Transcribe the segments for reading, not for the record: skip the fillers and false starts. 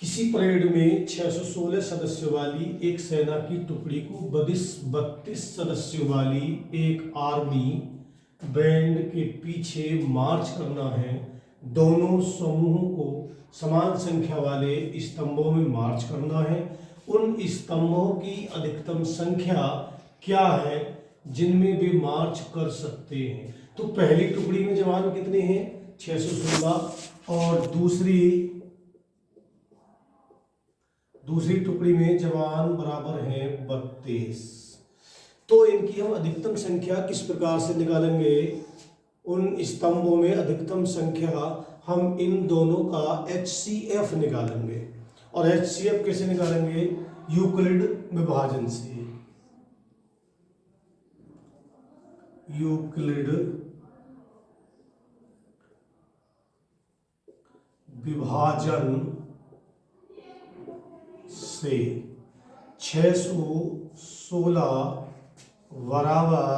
किसी परेड में 616 सदस्यों वाली एक सेना की टुकड़ी को 32 सदस्यों वाली एक आर्मी बैंड के पीछे मार्च करना है। दोनों समूहों को समान संख्या वाले स्तंभों में मार्च करना है। उन स्तंभों की अधिकतम संख्या क्या है जिनमें वे मार्च कर सकते हैं? तो पहली टुकड़ी में जवान कितने हैं? 616। और दूसरी टुकड़ी में जवान बराबर हैं 32। तो इनकी हम अधिकतम संख्या किस प्रकार से निकालेंगे? उन स्तंभों में अधिकतम संख्या हम इन दोनों का HCF निकालेंगे। और HCF कैसे निकालेंगे? यूक्लिड विभाजन से। यूक्लिड विभाजन से 616 बराबर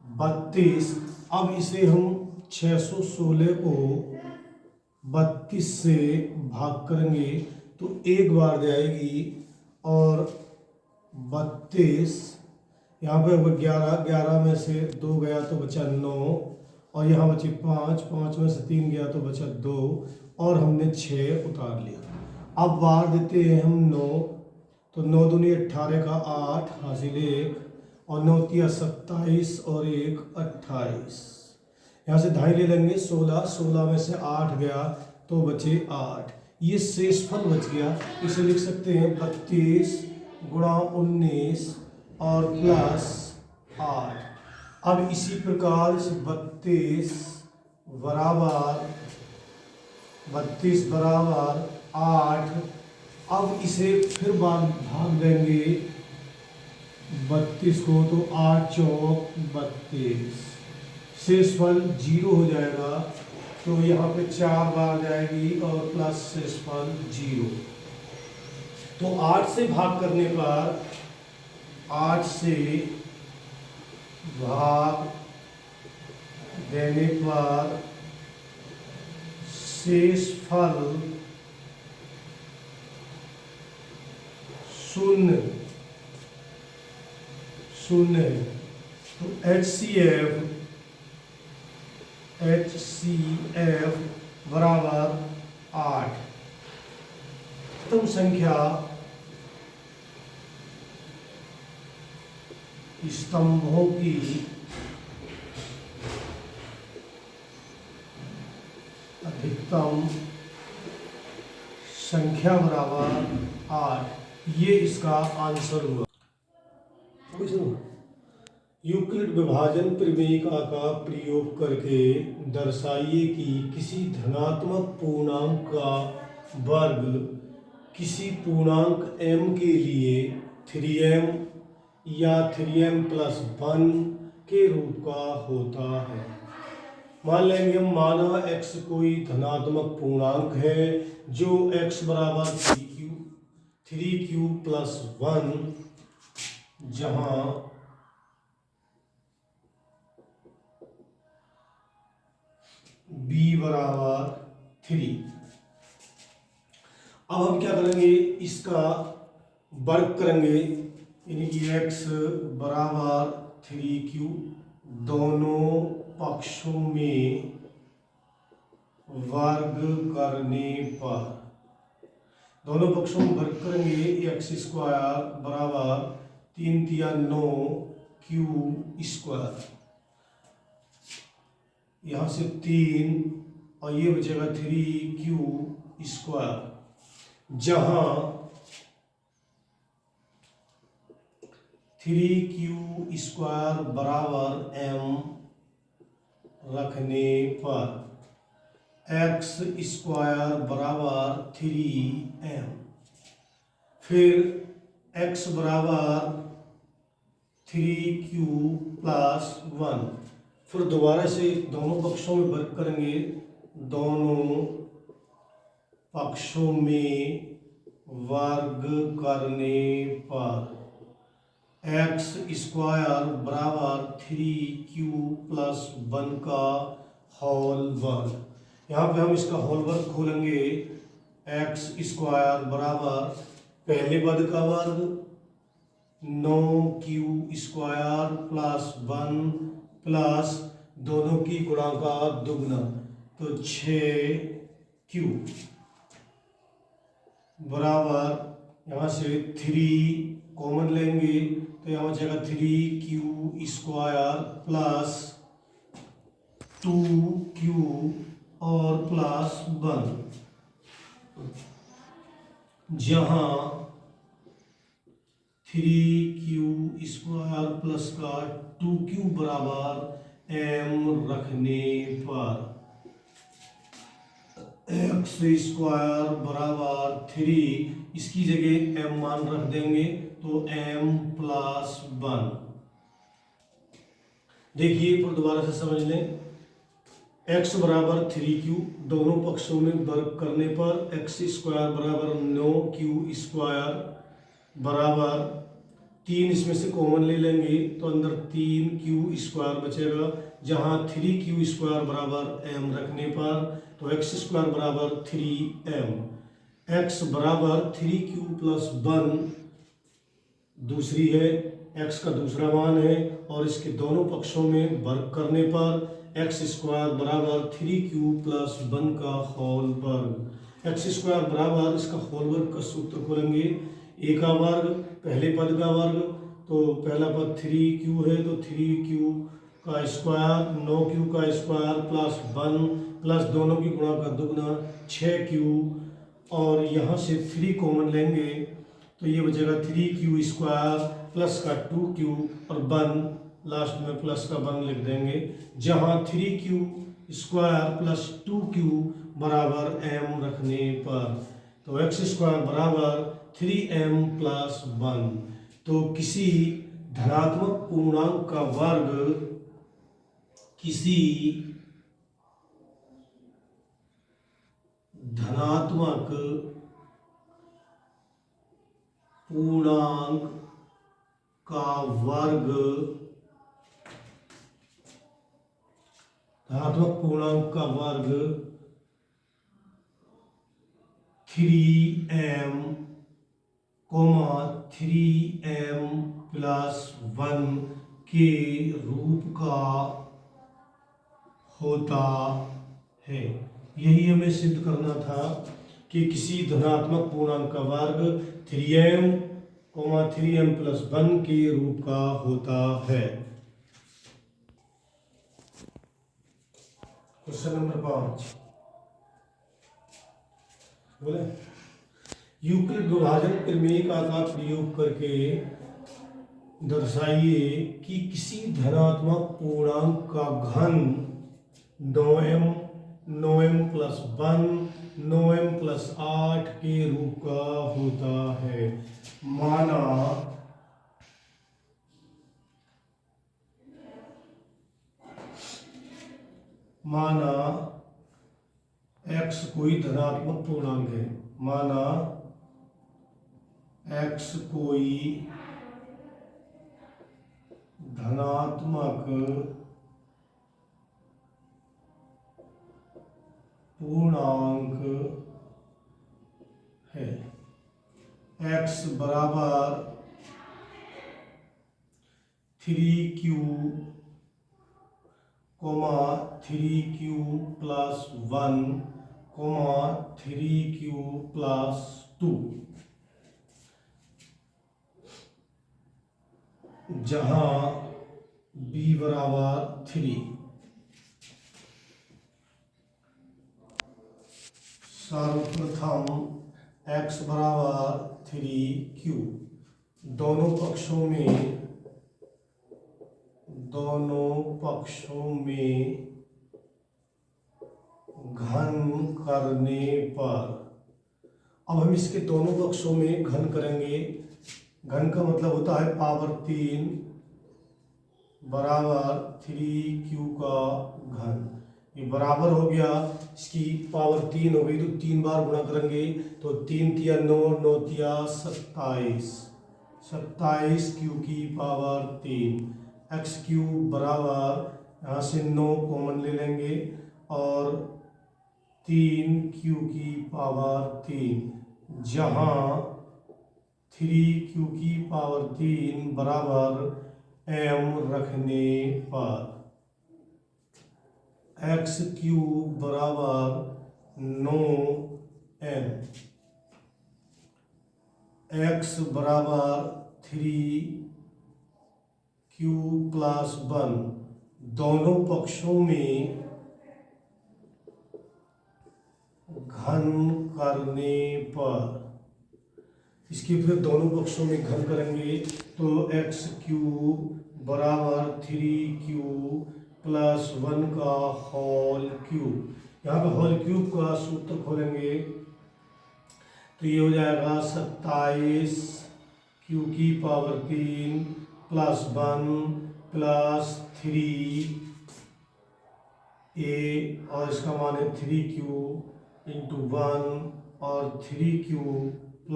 32। अब इसे हम 616 को 32 से भाग करेंगे तो एक बार जाएगी और 32 यहाँ पे होगा 11 में से 2 गया तो बचा 9 और यहाँ बची 5 में से 3 गया तो बचा 2 और हमने 6 उतार लिया। अब बार देते हैं हम 9 तो 9 दूनी 18 का 8 हासिल 1 और 9 तिया 27 और 1 28। यहाँ से ढाई ले लेंगे 16 में से 8 गया तो बचे 8। ये शेषफल बच गया। इसे लिख सकते हैं 32 गुणा 19 और प्लस 8। अब इसी प्रकार से 32 बराबर 8। अब इसे फिर भाग देंगे 32 को तो 8 चौक 32। शेषफल 0 हो जाएगा तो यहाँ पे 4 बार जाएगी और प्लस शेषफल 0। तो 8 से भाग करने पर 8 से भाग देने पर शेषफल 0 है। तो HCF बराबर 8। अधिकतम संख्या स्तंभों की अधिकतम संख्या बराबर 8। ये इसका आंसर हुआ। यूक्लिड विभाजन प्रमेयिका का प्रयोग करके दर्शाइए कि किसी धनात्मक पूर्णांक का वर्ग किसी पूर्णांक m के लिए 3m या 3m प्लस 1 के रूप का होता है। मान लेंगे हम माना x कोई धनात्मक पूर्णांक है जो x बराबर 3q प्लस 1 जहाँ b बराबर 3। अब हम क्या करेंगे? इसका वर्ग करेंगे यानी कि x बराबर 3q दोनों पक्षों में वर्ग करने पर दोनों पक्षों में वर्ग करेंगे x स्क्वायर बराबर 3 तिया 9 q स्क्वायर। यहाँ से 3 और ये बचेगा 3q स्क्वायर जहाँ 3q स्क्वायर बराबर m रखने पर x स्क्वायर बराबर 3m। फिर x बराबर 3q प्लस 1। फिर दोबारा से दोनों पक्षों में वर्ग करेंगे। दोनों पक्षों में वर्ग करने पर x स्क्वायर बराबर 3q प्लस 1 का होल वर्ग। यहाँ पे हम इसका होल वर्ग खोलेंगे एक्स स्क्वायर बराबर पहले पद का वर्ग 9q² प्लस 1 प्लस दोनों की गुणा का दुगना तो 6q बराबर यहाँ से 3 कॉमन लेंगे तो यहाँ बचेगा 3q² प्लस 2q और प्लस 1, जहाँ 3q² प्लस का 2q बराबर m रखने पर x² बराबर 3, इसकी जगह m मान रख देंगे तो m प्लस 1। देखिए पर दोबारा से समझ लें, x बराबर 3q, दोनों पक्षों में वर्ग करने पर x² बराबर 9q² बराबर 3, इसमें से कॉमन ले लेंगे तो अंदर 3q² बचेगा, जहाँ 3q² बराबर m रखने पर तो x² बराबर 3m, x बराबर 3q प्लस 1 दूसरी है, x का दूसरा मान है और इसके दोनों पक्षों में वर्ग करने पर x² बराबर 3q प्लस 1 का होल वर्ग, x² बराबर इसका होल वर्ग का सूत्र खोलेंगे, a का वर्ग पहले पद का वर्ग, तो पहला पद 3q है तो 3q का स्क्वायर 9q का स्क्वायर प्लस 1 प्लस दोनों की गुणा का दुगना 6q और यहाँ से 3 कॉमन लेंगे तो ये बचेगा 3q² प्लस का 2q और 1 लास्ट में प्लस का 1 लिख देंगे, जहाँ 3q² प्लस 2q बराबर m रखने पर तो x² बराबर 3m प्लस 1। तो किसी धनात्मक पूर्णांक का वर्ग किसी धनात्मक पूर्णांक का वर्ग, धनात्मक पूर्णांक का वर्ग 3m 3m प्लस 1 के रूप का होता है। यही हमें सिद्ध करना था कि किसी धनात्मक पूर्णांक का वर्ग 3m 3m प्लस 1 के रूप का होता है। क्वेश्चन नंबर 5 बोले, यूक्लिड विभाजन प्रमेय का प्रयोग करके दर्शाइए कि किसी धनात्मक पूर्णांक का घन 9m प्लस 1 9m प्लस 8 के रूप का होता है। माना x कोई धनात्मक पूर्णांक है, माना x कोई धनात्मक पूर्णांक है, x बराबर 3q 3q plus 1 3q plus 2, जहाँ b बराबर 3। सर्वप्रथम x बराबर 3q, दोनों पक्षों में घन करने पर, अब हम इसके दोनों पक्षों में घन करेंगे। घन का मतलब होता है पावर 3 बराबर 3q का घन, ये बराबर हो गया, इसकी पावर 3 हो गई तो 3 बार गुणा करेंगे तो 3 तिया 9 9 तिया 27 q की पावर 3, एक्स क्यूब बराबर यहाँ से 9 कॉमन ले लेंगे और 3 जहाँ 3 बराबर m रखने पर x³ बराबर 9m, x बराबर 3q + 1 दोनों पक्षों में घन करने पर, इसके फिर दोनों पक्षों में घन करेंगे तो x³ बराबर 3q + 1 का होल क्यूब। यहाँ पे होल क्यूब का सूत्र खोलेंगे तो ये हो जाएगा 27q³ + 1 + 3a और इसका मान है 3q × 1 और 3q +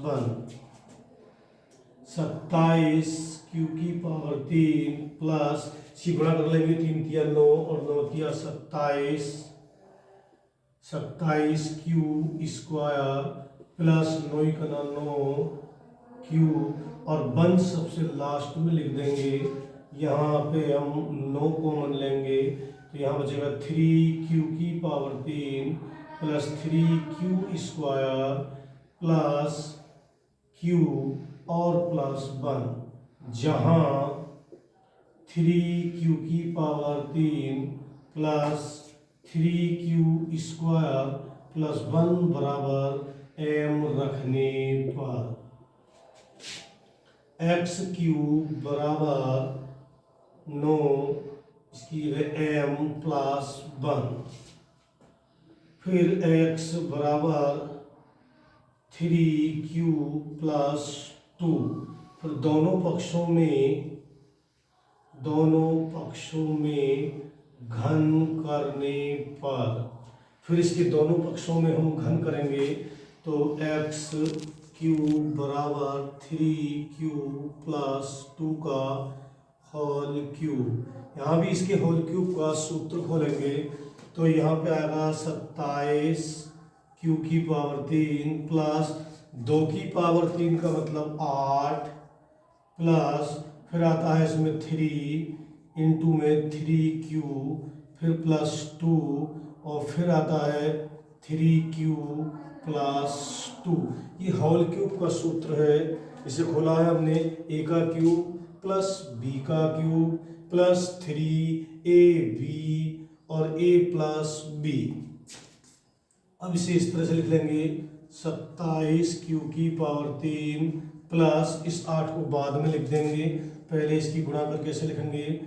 1। 27q³ प्लस सी गुणा कर लेंगे, 3 × 3 = 9 और 9 × 3 = 27q² प्लस 9 × 9 q और 1 सबसे लास्ट में लिख देंगे। यहाँ पे हम 9 कॉमन लेंगे तो यहाँ बचेगा 3q³ plus 3q² plus q और प्लस 1, जहाँ 3q³ प्लस 3q² प्लस 1 बराबर m रखने पर x³ बराबर 9, इसकी m + 1, फिर x बराबर 3q + 2, फिर दोनों पक्षों में घन करने पर, फिर इसके दोनों पक्षों में हम घन करेंगे तो x³ बराबर 3q + 2 का होल क्यूब। यहाँ भी इसके होल क्यूब का सूत्र खोलेंगे तो यहाँ पे आएगा 27q³ प्लस 2³ का मतलब 8 प्लस फिर आता है इसमें 3 इंटू में 3q फिर प्लस 2 और फिर आता है 3q + 2। ये होल क्यूब का सूत्र है, इसे खोला है हमने, a का क्यूब प्लस b का क्यूब प्लस 3ab और a + b। अब इसे इस तरह से लिख लेंगे 27q³ प्लस इस 8 को बाद में लिख देंगे, पहले इसकी गुणा करके ऐसे लिखेंगे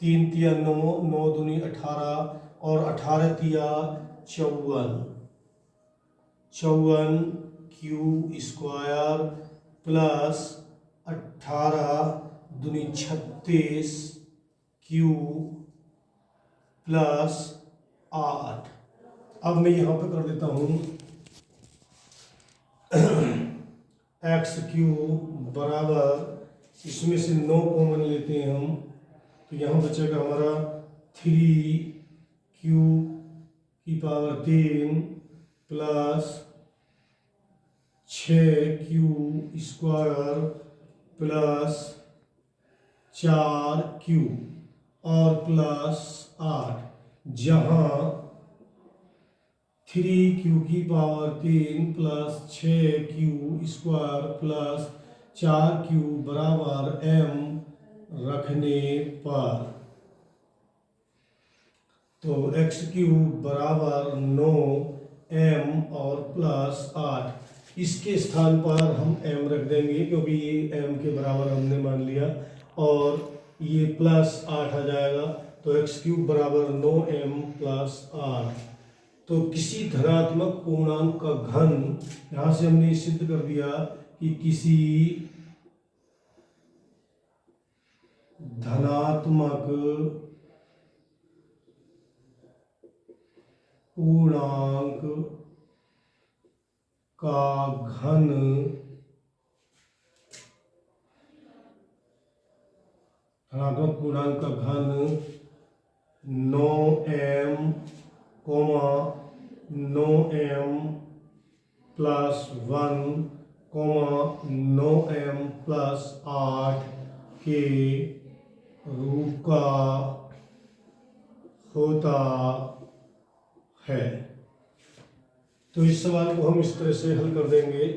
3 × 3 = 9, 9 दूनी 18 और 18 × 3 = 54q² प्लस 18 दूनी 36 q प्लस 8। अब मैं यहाँ पे कर देता हूँ x³ बराबर, इसमें से 9 कॉमन लेते हैं हम तो यहाँ बचेगा हमारा 3q³ plus 6q² plus 4q और प्लस 8, जहाँ 3q³ plus 6q² plus 4q बराबर m रखने पर, तो x³ बराबर 9m और प्लस 8, इसके स्थान पर हम m रख देंगे क्योंकि ये m के बराबर हमने मान लिया और ये प्लस 8 आ जाएगा तो x³ बराबर 9m प्लस 8। तो किसी धनात्मक पूर्णांक का घन, यहाँ से हमने सिद्ध कर दिया कि किसी धनात्मक पूर्णांक का घन 9m, 9m plus 1 9m plus 8 के रूप का होता है। तो इस सवाल को हम इस तरह से हल कर देंगे